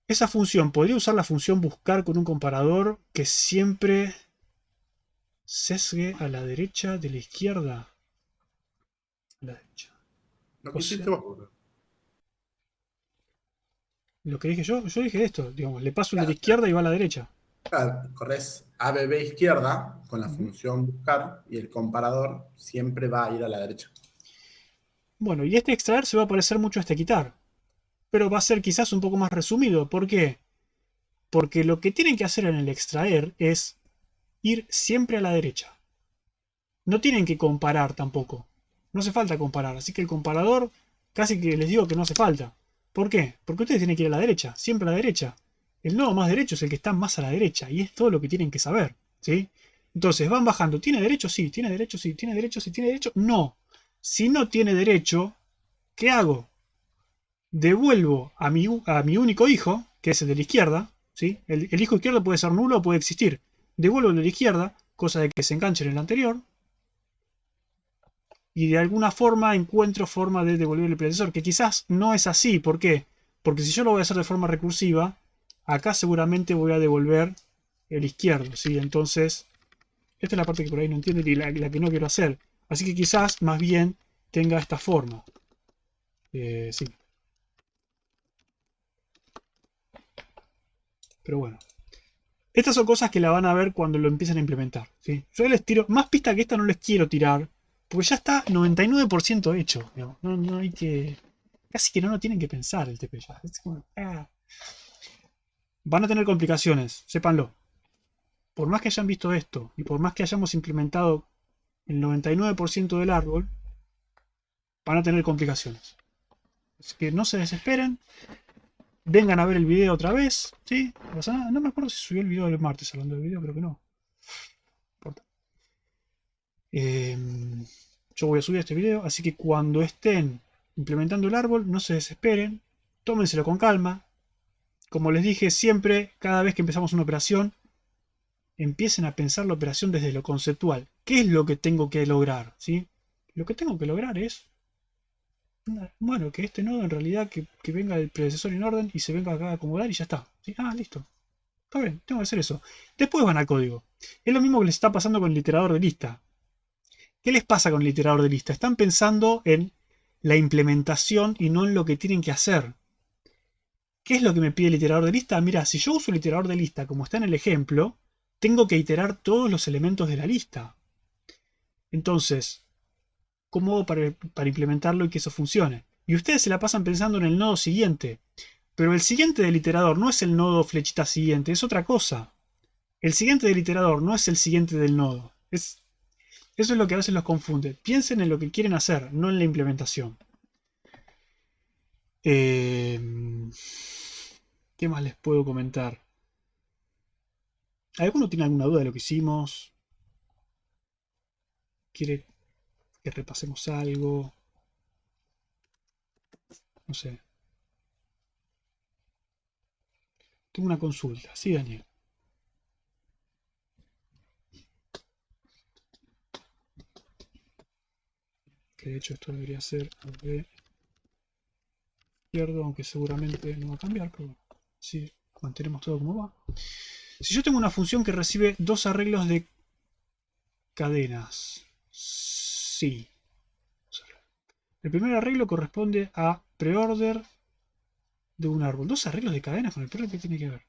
esa función, podría usar la función buscar con un comparador que siempre sesgue a la derecha de la izquierda. A la derecha. Lo O que hiciste sea, vos, boludo. lo que dije yo dije esto. Digamos, le paso el de la Claro, izquierda y va a la derecha. claro, corres ABB izquierda con la Ujú. función buscar y el comparador siempre va a ir a la derecha. Bueno, y este extraer se va a parecer mucho a este quitar. Pero va a ser quizás un poco más resumido. ¿Por qué? Porque lo que tienen que hacer en el extraer es ir siempre a la derecha. No tienen que comparar tampoco. No hace falta comparar. Así que el comparador casi que les digo que no hace falta. ¿Por qué? Porque ustedes tienen que ir a la derecha, siempre a la derecha. El nodo más derecho es el que está más a la derecha. Y es todo lo que tienen que saber. ¿Sí? Entonces van bajando. ¿Tiene derecho? Sí. ¿Tiene derecho? Sí. ¿Tiene derecho? Sí. ¿Tiene derecho? No. Si no tiene derecho, ¿qué hago? Devuelvo a mi único hijo, que es el de la izquierda. ¿Sí? El hijo izquierdo puede ser nulo o puede existir. Devuelvo el de la izquierda, cosa de que se enganche en el anterior. Y de alguna forma encuentro forma de devolver el predecesor, que quizás no es así. ¿Por qué? Porque si yo lo voy a hacer de forma recursiva, acá seguramente voy a devolver el izquierdo, ¿sí? Entonces, esta es la parte que por ahí no entienden y la que no quiero hacer. Así que quizás más bien tenga esta forma. Sí. Pero bueno. Estas son cosas que la van a ver cuando lo empiecen a implementar, ¿sí? Yo les tiro, más pista que esta no les quiero tirar, porque ya está 99% hecho. Digamos. No hay que... Casi que no lo tienen que pensar el TP ya. Es como, van a tener complicaciones, sépanlo. Por más que hayan visto esto y por más que hayamos implementado el 99% del árbol, van a tener complicaciones. Así que no se desesperen. Vengan a ver el video otra vez, ¿sí? No pasa nada. No me acuerdo si subió el video del martes hablando del video, creo que no. No importa. Yo voy a subir este video, así que cuando estén implementando el árbol, no se desesperen, tómenselo con calma. Como les dije siempre, cada vez que empezamos una operación, empiecen a pensar la operación desde lo conceptual. ¿Qué es lo que tengo que lograr? ¿Sí? Lo que tengo que lograr es, bueno, que este nodo en realidad que venga el predecesor en orden y se venga acá a acomodar y ya está. ¿Sí? Ah, listo. Está bien, tengo que hacer eso. Después van al código. Es lo mismo que les está pasando con el iterador de lista. ¿Qué les pasa con el iterador de lista? Están pensando en la implementación y no en lo que tienen que hacer. ¿Qué es lo que me pide el iterador de lista? Mira, si yo uso el iterador de lista como está en el ejemplo, tengo que iterar todos los elementos de la lista. Entonces, ¿cómo hago para implementarlo y que eso funcione? Y ustedes se la pasan pensando en el nodo siguiente. Pero el siguiente del iterador no es el nodo flechita siguiente, es otra cosa. El siguiente del iterador no es el siguiente del nodo. Eso es lo que a veces los confunde. Piensen en lo que quieren hacer, no en la implementación. ¿Qué más les puedo comentar? ¿Alguno tiene alguna duda de lo que hicimos? ¿Quiere que repasemos algo? No sé. Tengo una consulta. Sí, Daniel. Que de hecho esto debería ser de izquierdo, aunque seguramente no va a cambiar, pero sí, mantenemos todo como va. Si yo tengo una función que recibe dos arreglos de cadenas. Sí. El primer arreglo corresponde a preorder de un árbol. ¿Dos arreglos de cadenas con el preorder? ¿Qué tiene que ver?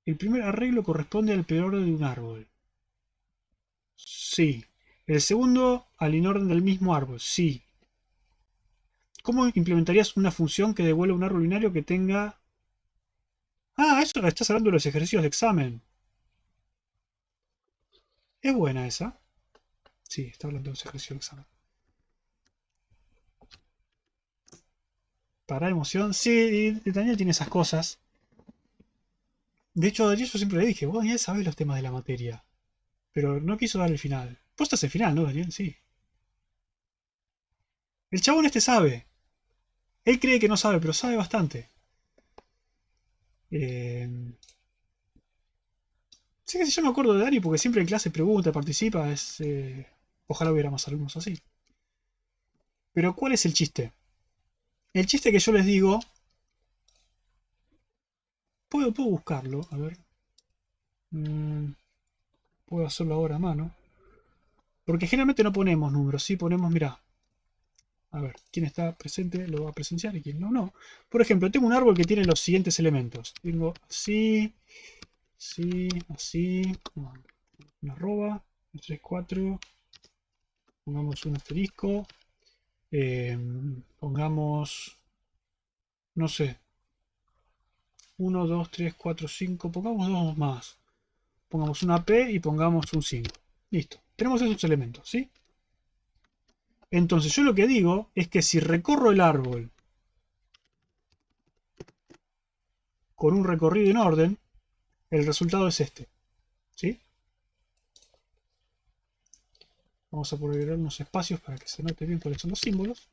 El primer arreglo corresponde al preorder de un árbol. Sí. El segundo al inorden del mismo árbol. Sí. ¿Cómo implementarías una función que devuelva un árbol binario que tenga Ah, eso estás hablando de los ejercicios de examen. Es buena esa. Sí, está hablando de los ejercicios de examen. Para emoción. Sí, y Daniel tiene esas cosas. De hecho, a Daniel yo siempre le dije, vos Daniel sabés los temas de la materia. Pero no quiso dar el final. Vos estás el final, ¿no, Daniel? Sí. El chabón este sabe. Él cree que no sabe, pero sabe bastante. Eh, sí que si yo me acuerdo de Dani porque siempre en clase pregunta, participa. Ojalá hubiera más alumnos así. Pero ¿cuál es el chiste? El chiste que yo les digo... Puedo buscarlo, a ver. Puedo hacerlo ahora a mano. Porque generalmente no ponemos números, sí ponemos, mirá. A ver, quién está presente lo va a presenciar y quién no, no. Por ejemplo, tengo un árbol que tiene los siguientes elementos. Tengo así, así, así, una arroba, 3, 4, pongamos un asterisco, pongamos, no sé, 1, 2, 3, 4, 5, pongamos dos más. Pongamos una P y pongamos un 5. Listo, tenemos esos elementos, ¿sí? Entonces yo lo que digo es que si recorro el árbol con un recorrido en orden, el resultado es este, ¿sí? Vamos a poner unos espacios para que se note bien cuáles son los símbolos.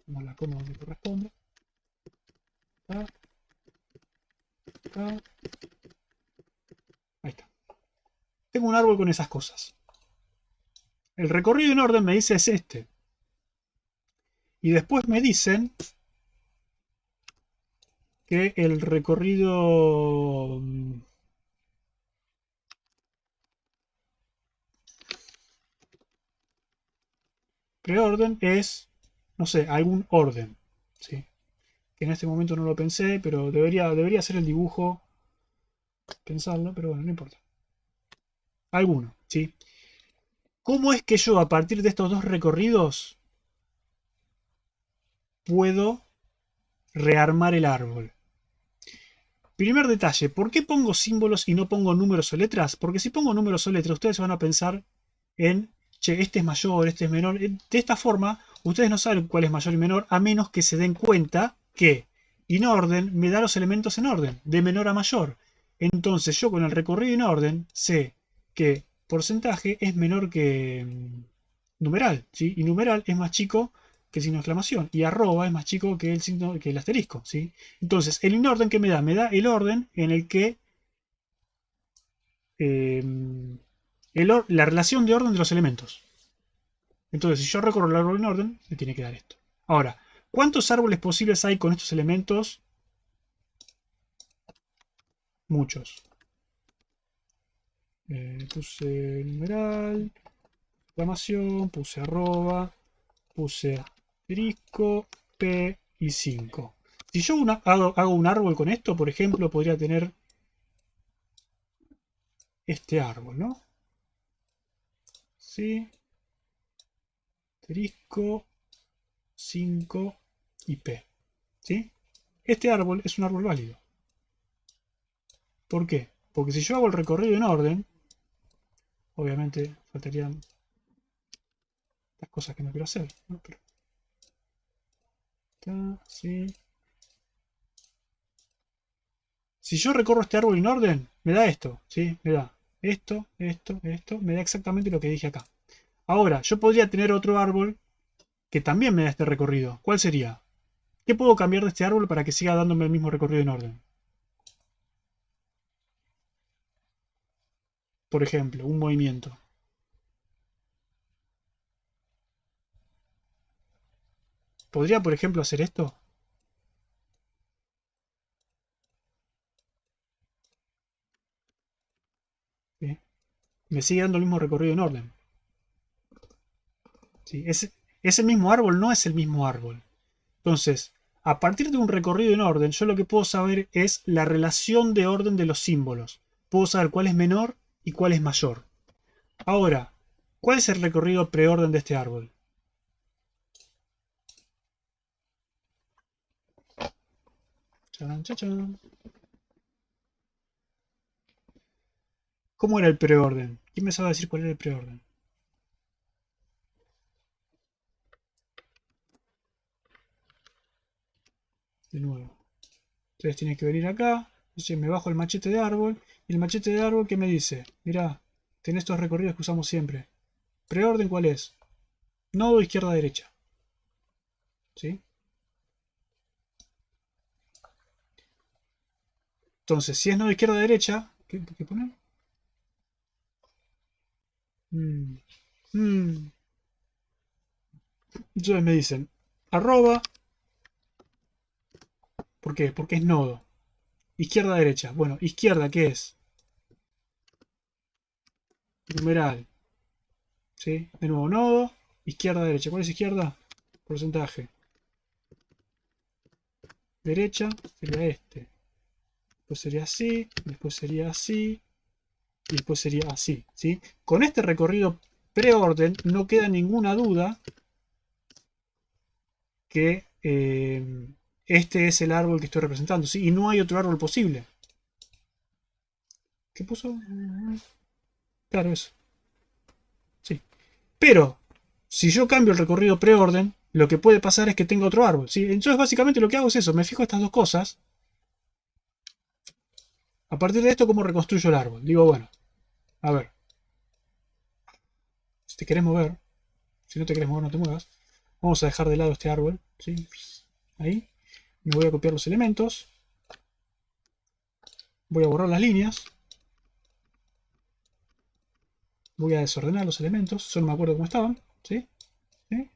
Vamos a la coma donde corresponde. Acá, acá. Ahí está. Tengo un árbol con esas cosas. El recorrido en orden me dice es este. Y después me dicen que el recorrido preorden es, no sé, algún orden, ¿sí? Que en este momento no lo pensé, pero debería hacer el dibujo, pensarlo, pero bueno, no importa. Alguno, ¿sí? ¿Cómo es que yo a partir de estos dos recorridos puedo rearmar el árbol? Primer detalle, ¿por qué pongo símbolos y no pongo números o letras? Porque si pongo números o letras, ustedes van a pensar en, che, este es mayor, este es menor. De esta forma, ustedes no saben cuál es mayor y menor, a menos que se den cuenta que in orden me da los elementos en orden, de menor a mayor. Entonces yo con el recorrido en orden sé que porcentaje es menor que numeral, ¿sí? Y numeral es más chico que el signo de exclamación. Y arroba es más chico que el signo, que el asterisco, ¿sí? Entonces, el inorden que me da, el orden en el que eh, la relación de orden de los elementos. Entonces, si yo recorro el árbol en orden, me tiene que dar esto. Ahora, ¿cuántos árboles posibles hay con estos elementos? Muchos. Puse numeral, exclamación, puse arroba, puse asterisco, P y 5. Si yo hago un árbol con esto, por ejemplo, podría tener este árbol, ¿no? Sí. Asterisco, 5 y P. ¿Sí? Este árbol es un árbol válido. ¿Por qué? Porque si yo hago el recorrido en orden, obviamente faltarían las cosas que no quiero hacer, ¿no? Pero, sí. Si yo recorro este árbol en orden, me da esto, ¿sí? Me da esto, me da exactamente lo que dije acá. Ahora, yo podría tener otro árbol que también me da este recorrido. ¿Cuál sería? ¿Qué puedo cambiar de este árbol para que siga dándome el mismo recorrido en orden? Por ejemplo, un movimiento. ¿Podría, por ejemplo, hacer esto? ¿Sí? Me sigue dando el mismo recorrido en orden. ¿Sí? Ese mismo árbol no es el mismo árbol. Entonces, a partir de un recorrido en orden, yo lo que puedo saber es la relación de orden de los símbolos. Puedo saber cuál es menor y cuál es mayor. Ahora, ¿cuál es el recorrido preorden de este árbol? Chan, chan, chan. ¿Cómo era el preorden? ¿Quién me sabe decir cuál era el preorden? De nuevo. Entonces tiene que venir acá. Entonces me bajo el machete de árbol. Y el machete de árbol, ¿qué me dice? Mirá, tenés estos recorridos que usamos siempre. ¿Preorden cuál es? Nodo izquierda-derecha. ¿Sí? Entonces, si es nodo izquierda-derecha, ¿qué ponen? Entonces me dicen arroba. ¿Por qué? Porque es nodo. Izquierda-derecha. Bueno, izquierda, ¿qué es? Numeral. ¿Sí? De nuevo, nodo. Izquierda-derecha. ¿Cuál es izquierda? Porcentaje. Derecha sería este. Después sería así. Después sería así. Y después sería así. ¿Sí? Con este recorrido preorden no queda ninguna duda que este es el árbol que estoy representando. ¿Sí? Y no hay otro árbol posible. ¿Qué puso? Claro, eso. Sí. Pero, si yo cambio el recorrido preorden, lo que puede pasar es que tenga otro árbol. ¿Sí? Entonces, básicamente lo que hago es eso. Me fijo estas dos cosas. A partir de esto, ¿cómo reconstruyo el árbol? Digo, bueno, a ver. Si te querés mover, si no te querés mover, no te muevas. Vamos a dejar de lado este árbol. ¿Sí? Ahí. Me voy a copiar los elementos. Voy a borrar las líneas. Voy a desordenar los elementos. Solo me acuerdo cómo estaban. ¿Sí? ¿Sí?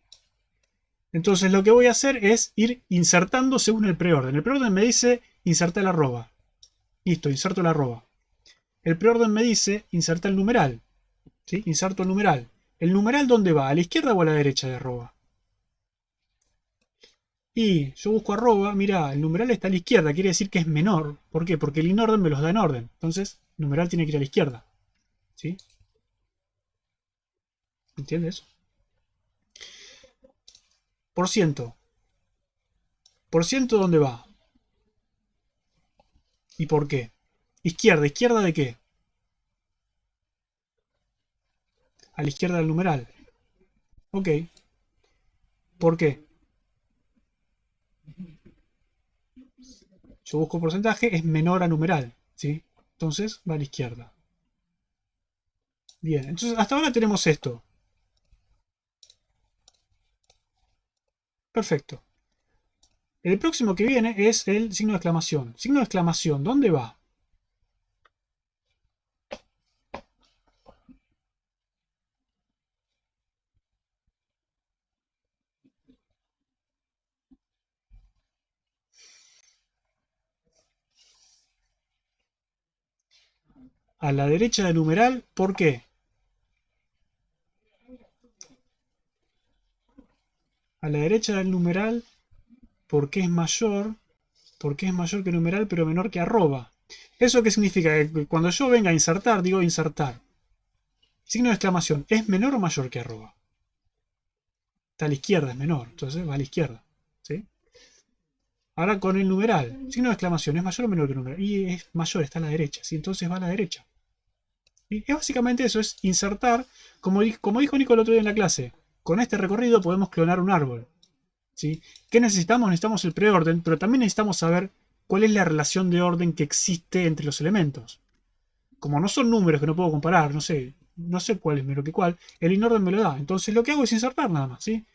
Entonces lo que voy a hacer es ir insertando según el preorden. El preorden me dice insertar la arroba. Listo, inserto la arroba. El preorden me dice insertar el numeral. ¿Sí? Inserto el numeral. ¿El numeral dónde va? ¿A la izquierda o a la derecha de arroba? Y yo busco arroba, mira, el numeral está a la izquierda, quiere decir que es menor. ¿Por qué? Porque el inorden me los da en orden. Entonces, el numeral tiene que ir a la izquierda. ¿Sí? ¿Entiendes? Por ciento. ¿Por ciento dónde va? ¿Y por qué? Izquierda, ¿izquierda de qué? A la izquierda del numeral. Ok. ¿Por qué? Yo busco porcentaje, es menor a numeral. ¿Sí? Entonces va a la izquierda. Bien, entonces hasta ahora tenemos esto. Perfecto. El próximo que viene es el signo de exclamación. Signo de exclamación, ¿dónde va? A la derecha del numeral, ¿por qué? A la derecha del numeral, porque es mayor que numeral, pero menor que arroba. ¿Eso qué significa? Que cuando yo venga a insertar, digo insertar. Signo de exclamación, ¿es menor o mayor que arroba? Está a la izquierda, es menor, entonces va a la izquierda. ¿Sí? Ahora con el numeral, signo de exclamación, ¿es mayor o menor que el numeral? Y es mayor, está a la derecha, ¿sí? Entonces va a la derecha. Y es básicamente eso, es insertar, como dijo Nico el otro día en la clase, con este recorrido podemos clonar un árbol. ¿Sí? ¿Qué necesitamos? Necesitamos el preorden, pero también necesitamos saber cuál es la relación de orden que existe entre los elementos. Como no son números que no puedo comparar, no sé cuál es menor que cuál, el inorden me lo da. Entonces lo que hago es insertar nada más. ¿Sí?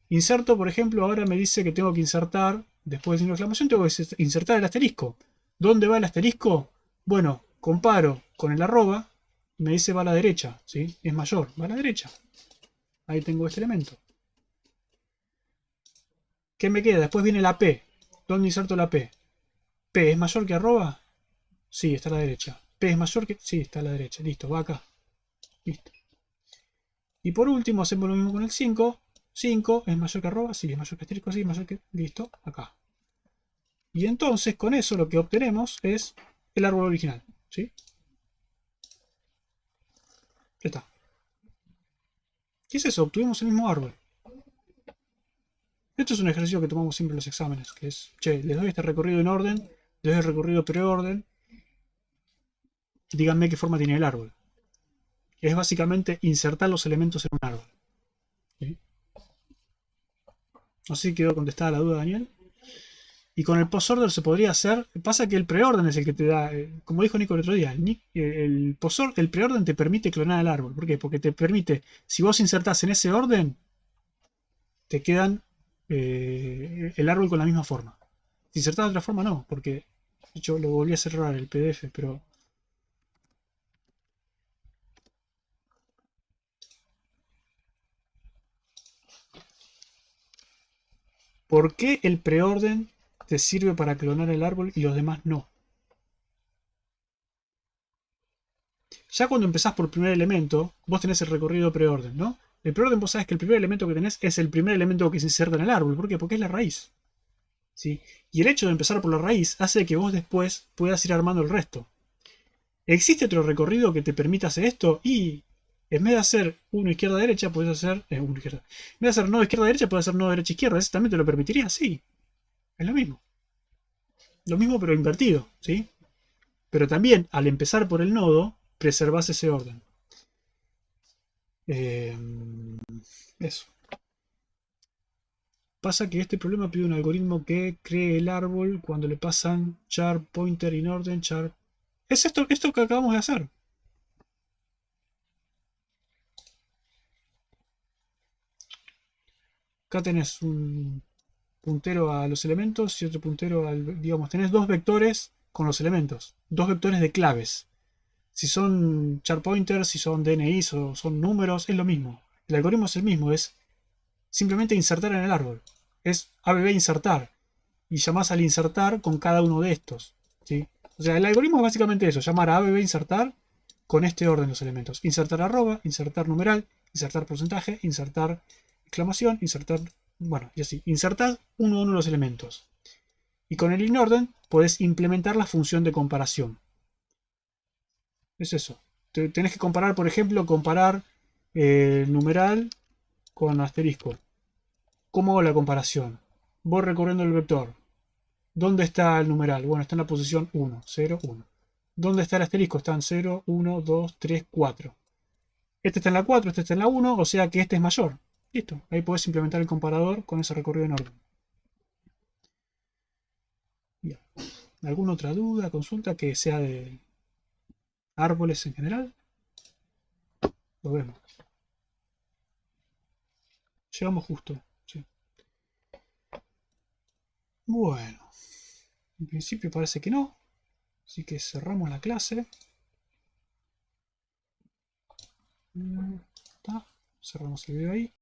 Inserto, por ejemplo, ahora me dice que tengo que insertar, después de signo de exclamación, tengo que insertar el asterisco. ¿Dónde va el asterisco? Bueno, comparo con el arroba, me dice va a la derecha, ¿sí? Es mayor, va a la derecha. Ahí tengo este elemento. ¿Qué me queda? Después viene la P. ¿Dónde inserto la P? ¿P es mayor que arroba? Sí, está a la derecha. ¿P es mayor que...? Sí, está a la derecha. Listo, va acá. Listo. Y por último hacemos lo mismo con el 5. 5 es mayor que arroba, sí, es mayor que asterisco, sí, es mayor que... Listo, acá. Y entonces con eso lo que obtenemos es el árbol original, ¿sí? Ya está. ¿Qué es eso? Obtuvimos el mismo árbol. Esto es un ejercicio que tomamos siempre en los exámenes, que es, che, les doy este recorrido en orden, desde el recorrido preorden, díganme qué forma tiene el árbol. Es básicamente insertar los elementos en un árbol. ¿Sí? No sé si quedó contestada la duda, Daniel. Y con el postorder se podría hacer. Pasa que el preorden es el que te da. Como dijo Nico el otro día, el preorden te permite clonar el árbol. ¿Por qué? Porque te permite. Si vos insertás en ese orden, te quedan el árbol con la misma forma. Si insertás de otra forma, no. Porque de hecho lo volví a cerrar el PDF, pero. ¿Por qué el preorden te sirve para clonar el árbol y los demás no? Ya cuando empezás por primer elemento, vos tenés el recorrido preorden, ¿no? El preorden vos sabés que el primer elemento que tenés es el primer elemento que se inserta en el árbol. ¿Por qué? Porque es la raíz. ¿Sí? Y el hecho de empezar por la raíz hace que vos después puedas ir armando el resto. ¿Existe otro recorrido que te permita hacer esto? Y en vez de hacer uno izquierda-derecha, puedes hacer uno izquierda. En vez de hacer nodo izquierda-derecha, puedes hacer nodo derecha-izquierda. ¿Ese también te lo permitiría? Sí. Es lo mismo. Lo mismo pero invertido, ¿sí? Pero también, al empezar por el nodo, preservas ese orden. Eso. Pasa que este problema pide un algoritmo que cree el árbol cuando le pasan char, pointer, inorden, char. Es esto que acabamos de hacer. Acá tenés un puntero a los elementos y otro puntero al... Digamos, tenés dos vectores con los elementos. Dos vectores de claves. Si son char pointers, si son DNIs o son números, es lo mismo. El algoritmo es el mismo, es simplemente insertar en el árbol. Es ABB insertar. Y llamás al insertar con cada uno de estos. ¿Sí? O sea, el algoritmo es básicamente eso. Llamar a ABB insertar con este orden los elementos. Insertar arroba, insertar numeral, insertar porcentaje, insertar exclamación, insertar... Bueno, y así. Insertar uno a uno los elementos. Y con el inorden podés implementar la función de comparación. Es eso. Tenés que comparar, por ejemplo, comparar numeral con asterisco. ¿Cómo hago la comparación? Voy recorriendo el vector. ¿Dónde está el numeral? Bueno, está en la posición 1, 0, 1. ¿Dónde está el asterisco? Está en 0, 1, 2, 3, 4. Este está en la 4, este está en la 1, o sea que este es mayor. Listo. Ahí podés implementar el comparador con ese recorrido en orden. Bien. ¿Alguna otra duda, consulta que sea de árboles en general? Lo vemos. Llegamos justo. Sí. Bueno. En principio parece que no. Así que cerramos la clase. Cerramos el video ahí.